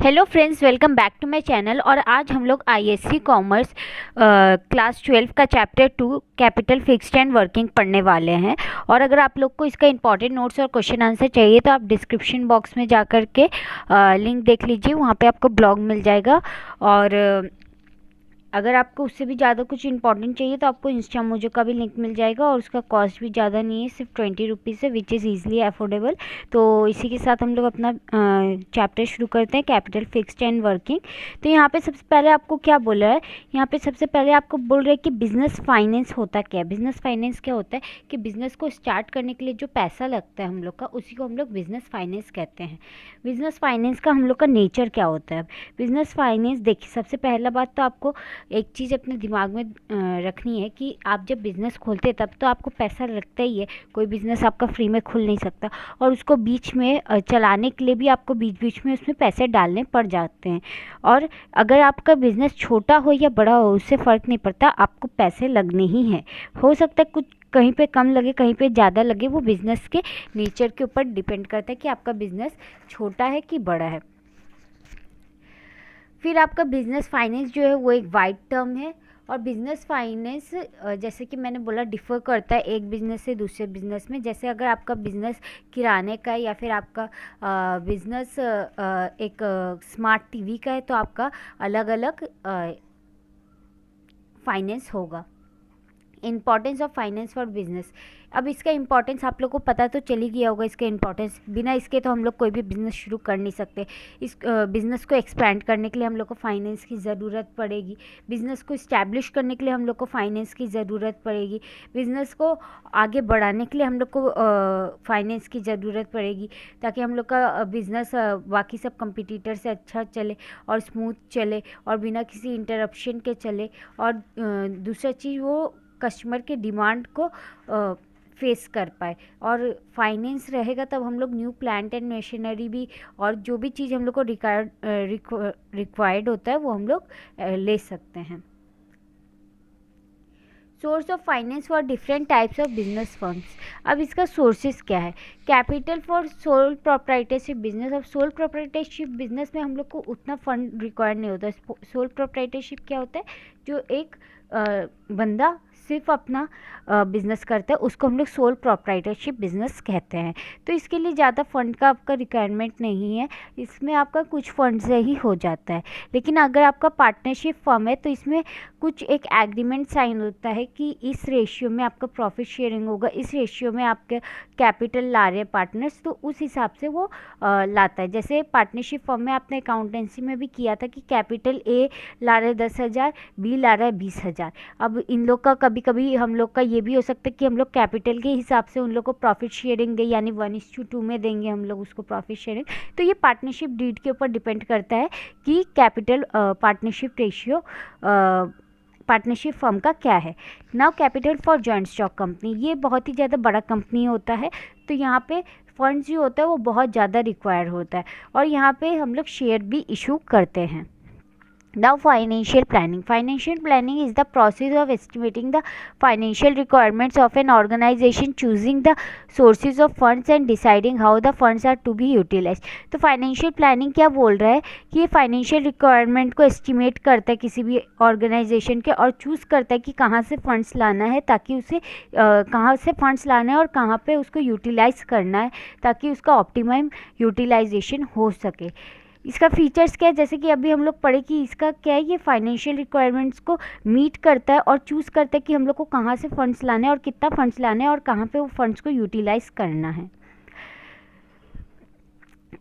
Hello friends, welcome back to my channel. और आज हम लोग आईएससी कॉमर्स क्लास 12 का chapter 2 capital fixed and working पढ़ने वाले हैं। और अगर आप लोग को इसका इंपॉर्टेंट नोट्स और क्वेश्चन आंसर चाहिए तो आप डिस्क्रिप्शन बॉक्स में जा कर के लिंक देख लीजिए, वहाँ पे आपको ब्लॉग मिल जाएगा। और अगर आपको उससे भी ज़्यादा कुछ इंपॉर्टेंट चाहिए तो आपको इंस्टा मोजो का भी लिंक मिल जाएगा, और उसका कॉस्ट भी ज़्यादा नहीं है, सिर्फ 20 रुपीज़ है, विच इज़ ईजिली अफोर्डेबल। तो इसी के साथ हम लोग अपना चैप्टर शुरू करते हैं, कैपिटल फिक्स्ड एंड वर्किंग। तो यहाँ पे सबसे पहले आपको क्या बोला है, यहाँ पे सबसे पहले आपको बोल रहे हैं कि बिजनेस फाइनेंस होता क्या है। बिजनेस फाइनेंस क्या होता है कि बिजनेस को स्टार्ट करने के लिए जो पैसा लगता है हम लोग का, उसी को हम लोग बिजनेस फाइनेंस कहते हैं। बिजनेस फाइनेंस का हम लोग का नेचर क्या होता है। बिजनेस फाइनेंस देखिए, सबसे पहला बात तो आपको एक चीज़ अपने दिमाग में रखनी है कि आप जब बिज़नेस खोलते हैं तब तो आपको पैसा लगता ही है। कोई बिज़नेस आपका फ्री में खुल नहीं सकता, और उसको बीच में चलाने के लिए भी आपको बीच बीच में उसमें पैसे डालने पड़ जाते हैं। और अगर आपका बिज़नेस छोटा हो या बड़ा हो, उससे फ़र्क नहीं पड़ता, आपको पैसे लगने ही हैं। हो सकता है कुछ कहीं पे कम लगे, कहीं पे ज़्यादा लगे, वो बिज़नेस के नेचर के ऊपर डिपेंड करता है कि आपका बिज़नेस छोटा है कि बड़ा है। फिर आपका बिजनेस फाइनेंस जो है वो एक वाइड टर्म है। और बिजनेस फाइनेंस जैसे कि मैंने बोला डिफ़र करता है एक बिज़नेस से दूसरे बिज़नेस में। जैसे अगर आपका बिज़नेस किराने का है या फिर आपका बिज़नेस एक स्मार्ट टीवी का है, तो आपका अलग अलग फाइनेंस होगा। Importance of finance for business. अब इसका इंपॉर्टेंस आप लोग को पता तो चल ही गया होगा। इसका इंपॉर्टेंस बिना इसके तो हम लोग कोई भी बिज़नेस शुरू कर नहीं सकते। इस बिज़नेस को एक्सपैंड करने के लिए हम लोग को फाइनेंस की ज़रूरत पड़ेगी। बिज़नेस को इस्टेब्लिश करने के लिए हम लोग को फाइनेंस की ज़रूरत पड़ेगी। बिज़नेस को आगे बढ़ाने के लिए हम लोग को फाइनेंस की ज़रूरत पड़ेगी, ताकि हम लोग का बिज़नेस बाकी सब कंपटीटर से अच्छा चले और स्मूथ चले और बिना किसी इंटरप्शन के चले। और दूसरा चीज़, वो कस्टमर के डिमांड को फेस कर पाए। और फाइनेंस रहेगा तब हम लोग न्यू प्लांट एंड मशीनरी भी, और जो भी चीज़ हम लोग को रिक्वायर्ड होता है वो हम लोग ले सकते हैं। Source of finance for different types of business firms. अब इसका सोर्सेज क्या है। Capital for sole proprietorship business. अब सोल प्रोप्राइटरशिप बिजनेस में हम लोग को उतना फंड रिक्वायर्ड नहीं होता। सोल प्रोप्राइटरशिप क्या होता है, जो एक बंदा सिर्फ अपना बिजनेस करता है, उसको हम लोग सोल प्रोप्राइटरशिप बिजनेस कहते हैं। तो इसके लिए ज़्यादा फंड का आपका रिक्वायरमेंट नहीं है, इसमें आपका कुछ फंड से ही हो जाता है। लेकिन अगर आपका पार्टनरशिप फर्म है तो इसमें कुछ एक एग्रीमेंट साइन होता है कि इस रेशियो में आपका प्रॉफिट शेयरिंग होगा, इस रेशियो में आपके कैपिटल ला रहे हैं पार्टनर्स, तो उस हिसाब से वो लाता है। जैसे पार्टनरशिप फर्म में आपने अकाउंटेंसी में भी किया था कि कैपिटल ए ला रहे 10,000, बी ला रहा है 20,000। अब इन लोग का कभी कभी हम लोग का ये भी हो सकता है कि हम लोग कैपिटल के हिसाब से उन लोग को प्रॉफिट शेयरिंग दे, यानी 1:2 में देंगे हम लोग उसको प्रॉफिट शेयरिंग। तो ये पार्टनरशिप डीड के ऊपर डिपेंड करता है कि capital partnership ratio partnership firm का क्या है। Now capital for joint stock company, ये बहुत ही ज़्यादा बड़ा कंपनी होता है, तो यहाँ पे फंड्स जो होता है वो बहुत ज़्यादा रिक्वायर होता है, और यहाँ पे हम लोग शेयर भी इशू करते हैं। Now financial planning. Financial planning is the process of estimating the financial requirements of an organization, choosing the sources of funds and deciding how the funds are to be utilized. तो financial planning क्या बोल रहा है कि ये financial requirement को estimate करता है किसी भी organization के, और choose करता है कि कहाँ से funds लाना है, ताकि उसे कहाँ से funds लाना है और कहाँ पे उसको utilize करना है, ताकि उसका optimum utilization हो सके। इसका फीचर्स क्या है, जैसे कि अभी हम लोग पढ़े कि इसका क्या है, ये फाइनेंशियल रिक्वायरमेंट्स को मीट करता है और चूज़ करता है कि हम लोग को कहाँ से फंड्स लाने हैं और कितना फंड्स लाना है और कहाँ पे वो फंड्स को यूटिलाइज करना है।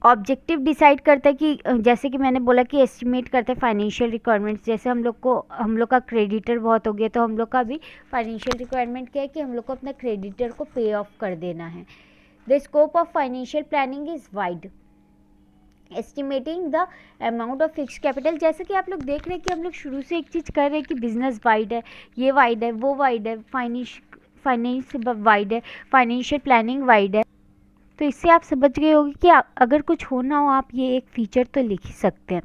ऑब्जेक्टिव डिसाइड करता है कि जैसे कि मैंने बोला कि एस्टिमेट करते हैं फाइनेंशियल रिक्वायरमेंट्स। जैसे हम लोग का क्रेडिटर बहुत हो गया, तो हम लोग का भी फाइनेंशियल रिक्वायरमेंट क्या है कि हम लोग को अपना क्रेडिटर को पे ऑफ कर देना है। The scope of financial planning is wide. Estimating the amount of fix capital. जैसे कि आप लोग देख रहे हैं कि हम लोग शुरू से एक चीज़ कर रहे हैं कि बिजनेस वाइड है, ये वाइड है, वो वाइड है, फाइनेंस वाइड है, फाइनेंशियल प्लानिंग वाइड है। तो इससे आप समझ गए होंगे कि अगर कुछ हो ना हो, आप ये एक फीचर तो लिख ही सकते हैं।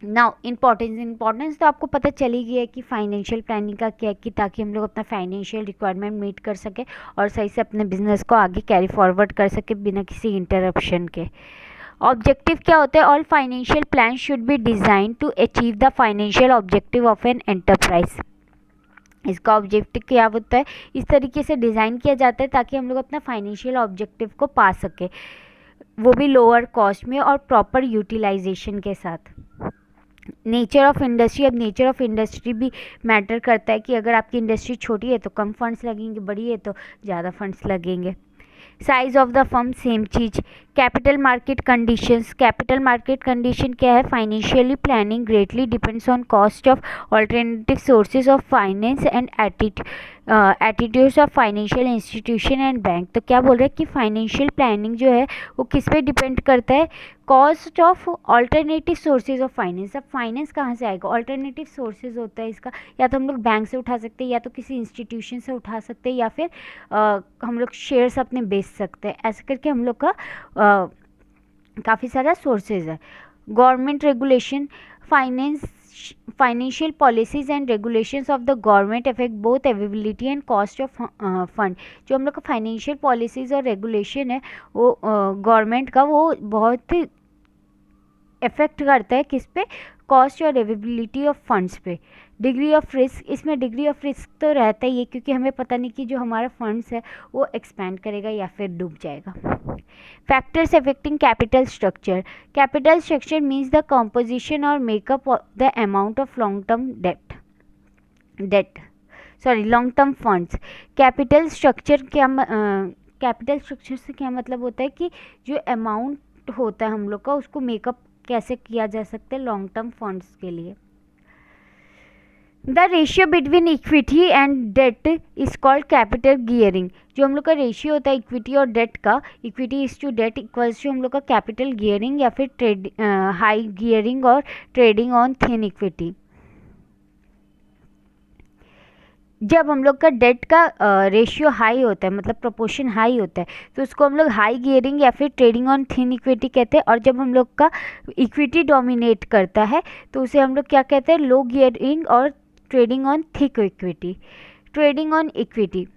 नाउ इम्पॉर्टेंस तो आपको पता चल ही गया है कि फाइनेंशियल प्लानिंग का क्या है, कि ताकि हम लोग अपना फाइनेंशियल रिक्वायरमेंट मीट कर सके और सही से अपने बिजनेस को आगे कैरी फॉरवर्ड कर सके बिना किसी इंटरप्शन के। ऑब्जेक्टिव क्या होता है? All financial plan should be design to achieve the financial objective of an enterprise. इसका ऑब्जेक्टिव क्या होता है? इस तरीके से डिज़ाइन किया जाता है ताकि हम लोग अपना फाइनेंशियल ऑब्जेक्टिव को पा सके, वो भी लोअर कॉस्ट में और प्रॉपर यूटिलाइजेशन के साथ। नेचर ऑफ इंडस्ट्री, अब नेचर ऑफ इंडस्ट्री भी मैटर करता है कि अगर आपकी इंडस्ट्री छोटी है तो कम फंड्स लगेंगे, बड़ी है तो ज़्यादा फंड्स लगेंगे। Size of the firm same चीज। Capital market conditions, capital market condition क्या है? Financially planning greatly depends on cost of alternative sources of finance and attitudes of financial institution and bank. तो क्या बोल रहे हैं कि फाइनेंशियल प्लानिंग जो है वो किस पे डिपेंड करता है? Cost of alternative sources of finance. अब फाइनेंस कहाँ से आएगा? ऑल्टरनेटिव सोर्सेज होता है इसका, या तो हम लोग बैंक से उठा सकते हैं, या तो किसी इंस्टीट्यूशन से उठा सकते हैं, या फिर हम लोग शेयर्स अपने बेच सकते हैं। ऐसे करके हम लोग का काफ़ी सारा सोर्सेज है। Government regulation, financial policies and regulations of the government affect both availability and cost of fund. जो हम लोग का फाइनेंशियल पॉलिसीज और रेगुलेशन है वो गवर्नमेंट का, वो बहुत इफेक्ट करता है किस पे? कॉस्ट और अवेलेबिलिटी ऑफ फंड्स पे। डिग्री ऑफ रिस्क, इसमें डिग्री ऑफ रिस्क तो रहता ही है क्योंकि हमें पता नहीं कि जो हमारा फंड्स है वो एक्सपैंड करेगा या फिर डूब जाएगा। Factors affecting capital structure, capital structure means the composition और makeup of the amount of long term funds. Capital structure क्या कैपिटल स्ट्रक्चर से क्या मतलब होता है कि जो अमाउंट होता है हम लोग का उसको मेकअप कैसे किया जा सकता है लॉन्ग टर्म फंड्स के लिए। The ratio between equity and debt is called capital gearing. जो हम लोग का रेशियो होता है इक्विटी और डेट का, equity is to debt equals to हम लोग का कैपिटल गियरिंग या फिर हाई गियरिंग और ट्रेडिंग ऑन थिन इक्विटी। जब हम लोग का डेट का रेशियो हाई होता है, मतलब प्रोपोर्शन हाई होता है, तो उसको हम लोग हाई गियरिंग या फिर ट्रेडिंग ऑन थिन इक्विटी कहते हैं। और जब हम लोग का इक्विटी डोमिनेट करता है तो उसे हम लोग क्या कहते हैं? लो गियरिंग और trading on thick equity. Trading on equity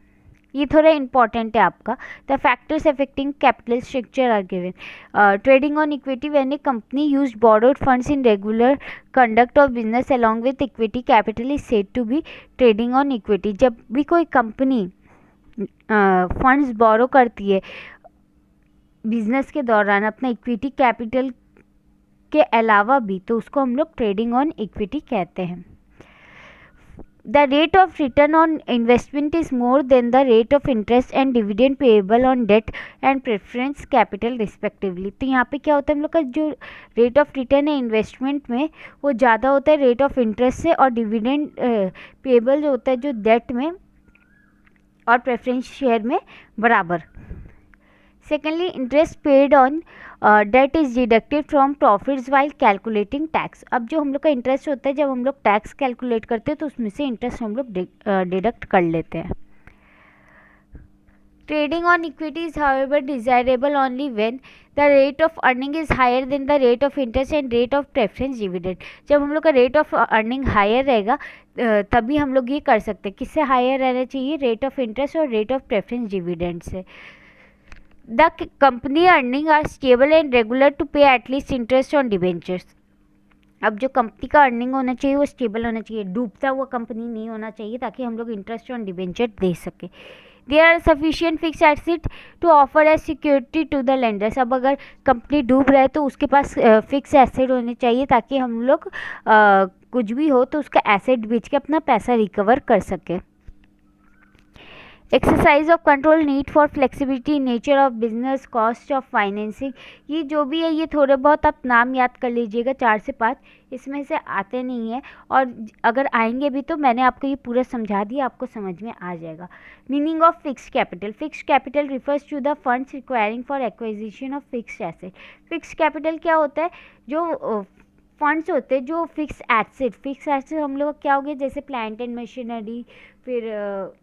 ये थोड़ा इंपॉर्टेंट है आपका। The factors affecting capital structure are given. Trading on equity when a company use borrowed funds in regular conduct of business along with equity capital is said to be trading on equity. जब भी कोई company funds बोरो करती है business के दौरान अपना equity capital के अलावा भी, तो उसको हम लोग ट्रेडिंग ऑन इक्विटी कहते हैं। The rate of return on investment is more than the rate of interest and dividend payable on debt and preference capital respectively। तो यहाँ पे क्या होता है हम लोग का जो रेट ऑफ रिटर्न है इन्वेस्टमेंट में वो ज़्यादा होता है रेट ऑफ इंटरेस्ट से, और डिविडेंड पेबल जो होता है जो डेट में और प्रेफरेंस शेयर में बराबर। Secondly, interest paid on debt is deducted from profits while calculating tax. अब जो हम लोग का इंटरेस्ट होता है जब हम लोग टैक्स कैलकुलेट करते हैं तो उसमें से इंटरेस्ट हम लोग डिडक्ट कर लेते हैं। Trading on equity is however desirable only when the rate of earning is higher than the rate of interest and rate of preference dividend. जब हम लोग का रेट ऑफ अर्निंग हायर रहेगा तभी हम लोग ये कर सकते हैं। किससे हायर रहना चाहिए? रेट ऑफ इंटरेस्ट और रेट ऑफ प्रेफरेंस डिविडेंड से। The company earning are stable and regular to pay at least interest on debentures। अब जो कंपनी का अर्निंग होना चाहिए वो स्टेबल होना चाहिए, डूबता हुआ कंपनी नहीं होना चाहिए ताकि हम लोग इंटरेस्ट ऑन डिबेंचर दे सके। There are sufficient fix asset to offer as security to the lenders. अब अगर कंपनी डूब रहा है तो उसके पास फिक्स एसेट होने चाहिए ताकि हम लोग कुछ भी हो तो उसका एसेट बेच के अपना पैसा रिकवर कर सके। Exercise of control, need for flexibility, nature of business, cost of financing. ये जो भी है ये थोड़े बहुत आप नाम याद कर लीजिएगा, 4 से 5 इसमें से आते नहीं है, और अगर आएंगे भी तो मैंने आपको ये पूरा समझा दिया, आपको समझ में आ जाएगा। Meaning of fixed capital, fixed capital refers to the funds requiring for acquisition of fixed asset. Fixed capital क्या होता है? जो फंड्स होते हैं जो फिक्स एसेट हम लोग क्या हो गया, जैसे प्लांट एंड मशीनरी, फिर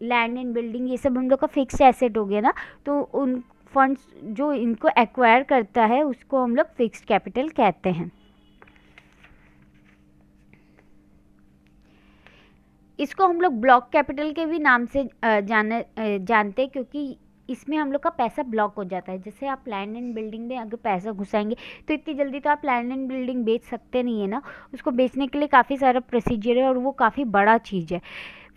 लैंड एंड बिल्डिंग, ये सब हम लोग का फिक्स एसेट हो गया ना। तो उन फंड्स जो इनको एक्वायर करता है उसको हम लोग फिक्स्ड कैपिटल कहते हैं। इसको हम लोग ब्लॉक कैपिटल के भी नाम से जानते हैं क्योंकि इसमें हम लोग का पैसा ब्लॉक हो जाता है। जैसे आप लैंड एंड बिल्डिंग में अगर पैसा घुसाएंगे तो इतनी जल्दी तो आप लैंड एंड बिल्डिंग बेच सकते नहीं है ना, उसको बेचने के लिए काफ़ी सारा प्रोसीजर है और वो काफ़ी बड़ा चीज़ है।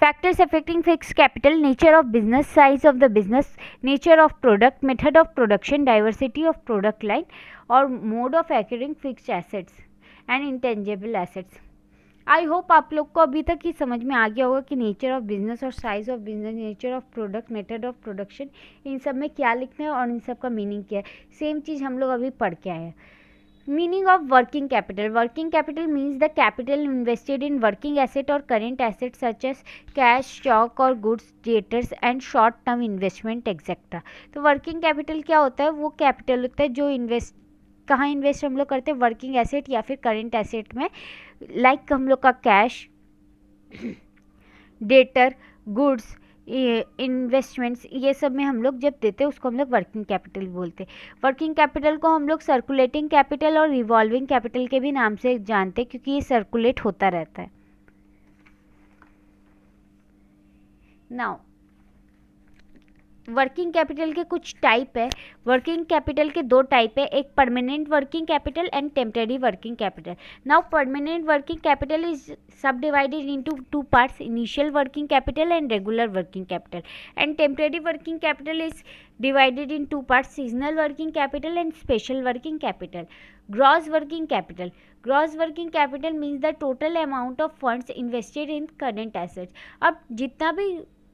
Factors affecting fix capital, nature of business, size of the business, nature of product, method of production, diversity of product line और mode of acquiring fixed assets and intangible assets. I hope आप लोग को अभी तक ही समझ में आ गया होगा कि नेचर ऑफ बिजनेस और size of business, nature of product, method of production, इन सब में क्या लिखना है और इन सब का मीनिंग क्या है। सेम चीज़ हम लोग अभी पढ़ के आए हैं। Meaning of working capital, working capital means the capital invested in working asset और current asset such as cash, stock और goods, debtors and short term investment etcetera. तो वर्किंग कैपिटल क्या होता है? वो कैपिटल होता है जो कहाँ इन्वेस्ट हम लोग करते हैं, वर्किंग एसेट या फिर करेंट एसेट में, लाइक हम लोग का कैश, डेटर, गुड्स, इन्वेस्टमेंट्स, ये सब में हम लोग जब देते हैं उसको हम लोग वर्किंग कैपिटल बोलते हैं। वर्किंग कैपिटल को हम लोग सर्कुलेटिंग कैपिटल और रिवॉल्विंग कैपिटल के भी नाम से जानते हैं क्योंकि ये सर्कुलेट होता रहता है। नाउ वर्किंग कैपिटल के कुछ टाइप है। वर्किंग कैपिटल के दो टाइप है, एक permanent working capital and temporary working capital. Now permanent working capital is subdivided into two parts, initial working capital and regular working capital, and temporary working capital is divided in two parts, seasonal working capital and special working capital. Gross working capital, gross working capital means the total amount of funds invested in current assets. अब जितना भी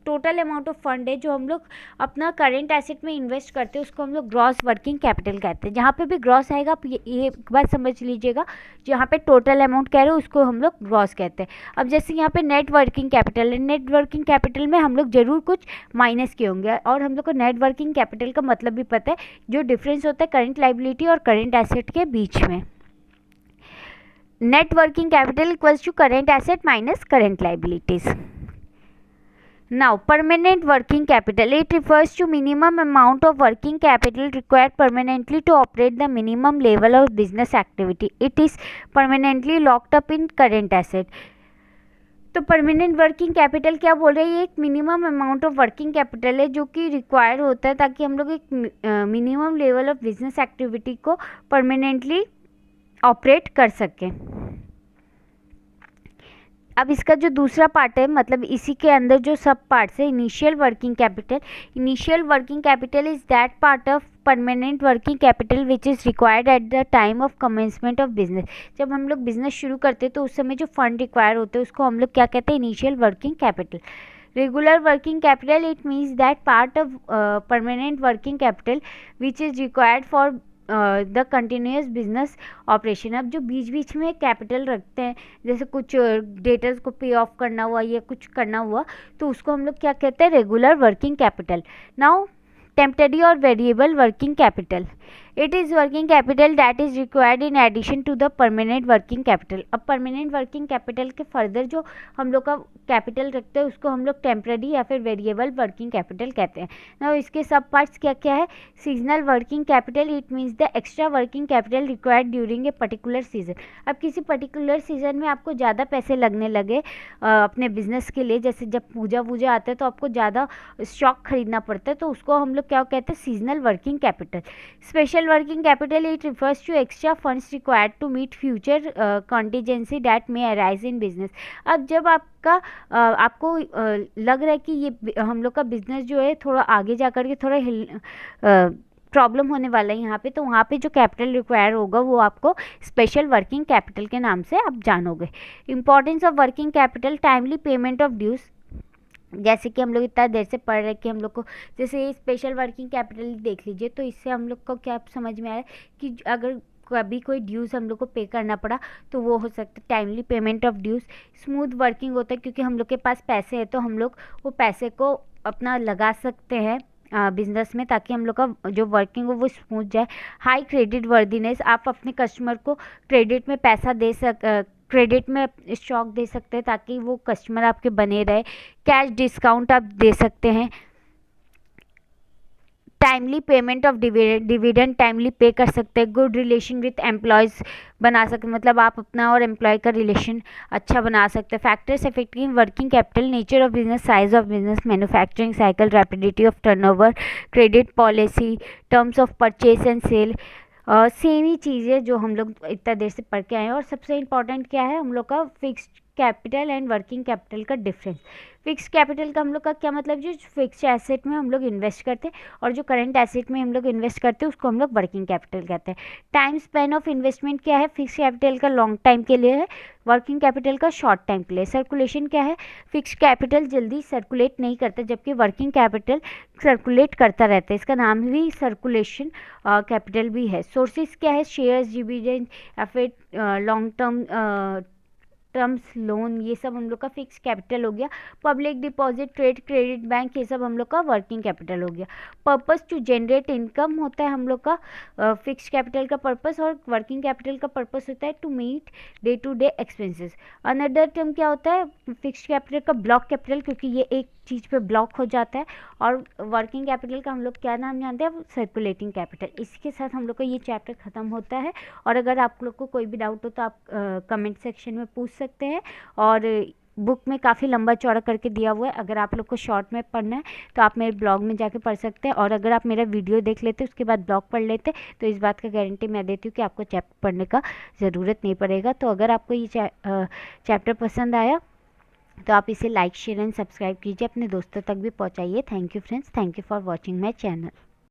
total amount of fund है जो हम लोग अपना current asset में invest करते हैं उसको हम लोग ग्रॉस वर्किंग कैपिटल कहते हैं। जहाँ पे भी ग्रॉस आएगा आप ये एक बार समझ लीजिएगा, जहाँ पे टोटल अमाउंट कह रहे हो उसको हम लोग ग्रॉस कहते हैं। अब जैसे यहाँ पे नेट वर्किंग कैपिटल है, नेट वर्किंग कैपिटल में हम लोग जरूर कुछ माइनस किए होंगे और हम लोग को नेट वर्किंग कैपिटल का मतलब भी पता है, जो डिफरेंस होता है करेंट लायबिलिटी और करेंट एसेट के बीच में। Net working capital equals to current asset minus current liabilities. Now, permanent working capital, it refers to minimum amount of working capital required permanently to operate the minimum level of business activity. It is permanently locked up in current asset. तो permanent working कैपिटल क्या बोल रहे हैं? ये एक minimum amount of working capital है जो कि रिक्वायर होता है ताकि हम लोग एक minimum level of business activity को परमानेंटली ऑपरेट कर सकें। अब इसका जो दूसरा पार्ट है, मतलब इसी के अंदर जो सब पार्ट्स है, initial working capital. Initial working capital is that part of permanent working capital which is required at the time of commencement of business. जब हम लोग बिजनेस शुरू करते हैं तो उस समय जो फंड रिक्वायर होते हैं उसको हम लोग क्या कहते हैं? Initial working capital. Regular working capital, it means that part of permanent working capital which is required for the continuous business operation. अब जो बीच बीच में कैपिटल रखते हैं, जैसे कुछ डेटर्स को पे ऑफ करना हुआ या कुछ करना हुआ, तो उसको हम लोग क्या कहते हैं? Regular working capital. Now temporary और variable working capital, it is working capital that is required in addition to the permanent working capital. अब परमानेंट वर्किंग कैपिटल के फर्दर जो हम लोग का कैपिटल रखते हैं उसको हम लोग टेम्परेरी या फिर वेरिएबल वर्किंग कैपिटल कहते हैं। ना इसके सब पार्ट्स क्या क्या है? Seasonal working capital, it means the extra working capital required during a particular season. अब किसी पर्टिकुलर सीजन में आपको ज़्यादा पैसे लगने लगे अपने बिजनेस के लिए, जैसे जब पूजा वूजा आता है तो आपको ज़्यादा स्टॉक खरीदना पड़ता है, तो उसको हम लोग क्या कहते हैं? Seasonal working capital. Special working capital, it refers to extra funds required to meet future contingency that may arise in business। अब जब आपको लग रहा है कि ये हम लोग का बिजनेस जो है थोड़ा आगे जा कर के थोड़ा प्रॉब्लम होने वाला है यहाँ पे, तो वहाँ पे जो कैपिटल रिक्वायर होगा वो आपको स्पेशल वर्किंग कैपिटल के नाम से आप जानोगे। Importance of working capital, timely payment of dues. जैसे कि हम लोग इतना देर से पढ़ रहे हैं कि हम लोग को जैसे स्पेशल वर्किंग कैपिटल देख लीजिए, तो इससे हम लोग को क्या समझ में आ रहा है कि अगर कभी कोई ड्यूज़ हम लोग को पे करना पड़ा तो वो हो सकता है timely payment of dues. Smooth working होता है क्योंकि हम लोग के पास पैसे हैं तो हम लोग वो पैसे को अपना लगा सकते हैं बिजनेस में, ताकि हम लोग का जो वर्किंग हो वो स्मूथ जाए। हाई क्रेडिट वर्दीनेस, आप अपने कस्टमर को क्रेडिट में पैसा क्रेडिट में स्टॉक दे सकते हैं ताकि वो कस्टमर आपके बने रहे। कैश डिस्काउंट आप दे सकते हैं। Timely payment of dividend timely पे कर सकते हैं, गुड रिलेशन विथ एम्प्लॉयज़ बना सकते, मतलब आप अपना और एम्प्लॉय का रिलेशन अच्छा बना सकते हैं। Factors affecting working capital, nature of business, size of business, manufacturing cycle, rapidity of turnover, credit policy, terms of purchase and sale. Same ही चीज़ें जो हम लोग इतना देर से पढ़ के आए हैं। और सबसे इम्पॉर्टेंट क्या है हम लोग का, fixed capital and working capital का डिफरेंस। फिक्स कैपिटल का हम लोग का क्या मतलब, जो फिक्स एसेट में हम लोग इन्वेस्ट करते हैं और जो करंट एसेट में हम लोग इन्वेस्ट करते हैं उसको हम लोग वर्किंग कैपिटल कहते हैं। टाइम स्पेन ऑफ इन्वेस्टमेंट क्या है, फिक्स कैपिटल का लॉन्ग टाइम के लिए है, वर्किंग कैपिटल का शॉर्ट टाइम के लिए। सर्कुलेशन क्या है, फिक्स कैपिटल जल्दी सर्कुलेट नहीं करता जबकि वर्किंग कैपिटल सर्कुलेट करता रहता है, इसका नाम भी सर्कुलेशन कैपिटल भी है। सोर्सेज क्या है, शेयर्स, डिविडेंड या फिर लॉन्ग टर्म्स लोन, ये सब हम लोग का फिक्स कैपिटल हो गया। Public deposit, trade credit, bank, ये सब हम लोग का वर्किंग कैपिटल हो गया। पर्पस टू जनरेट इनकम होता है हम लोग का फिक्स कैपिटल का पर्पस, और वर्किंग कैपिटल का पर्पस होता है to meet day to day expenses. Another term क्या होता है फिक्स कैपिटल का, ब्लॉक कैपिटल, क्योंकि ये एक चीज़ पे ब्लॉक हो जाता है। और वर्किंग कैपिटल का हम लोग क्या नाम जानते हैं, सर्कुलेटिंग कैपिटल। इसके साथ हम लोग का ये चैप्टर ख़त्म होता है। और अगर आप लोग को कोई भी डाउट हो तो आप कमेंट सेक्शन में पूछ सकते हैं। और बुक में काफ़ी लंबा चौड़ा करके दिया हुआ है, अगर आप लोग को शॉर्ट में पढ़ना है तो आप मेरे ब्लॉग में जाके पढ़ सकते हैं। और अगर आप मेरा वीडियो देख लेते उसके बाद ब्लॉग पढ़ लेते तो इस बात का गारंटी मैं देती हूँ कि आपको चैप्टर पढ़ने का ज़रूरत नहीं पड़ेगा। तो अगर आपको ये चैप्टर पसंद आया तो आप इसे लाइक शेयर एंड सब्सक्राइब कीजिए, अपने दोस्तों तक भी पहुँचाइए। Thank you friends, thank you for watching my channel.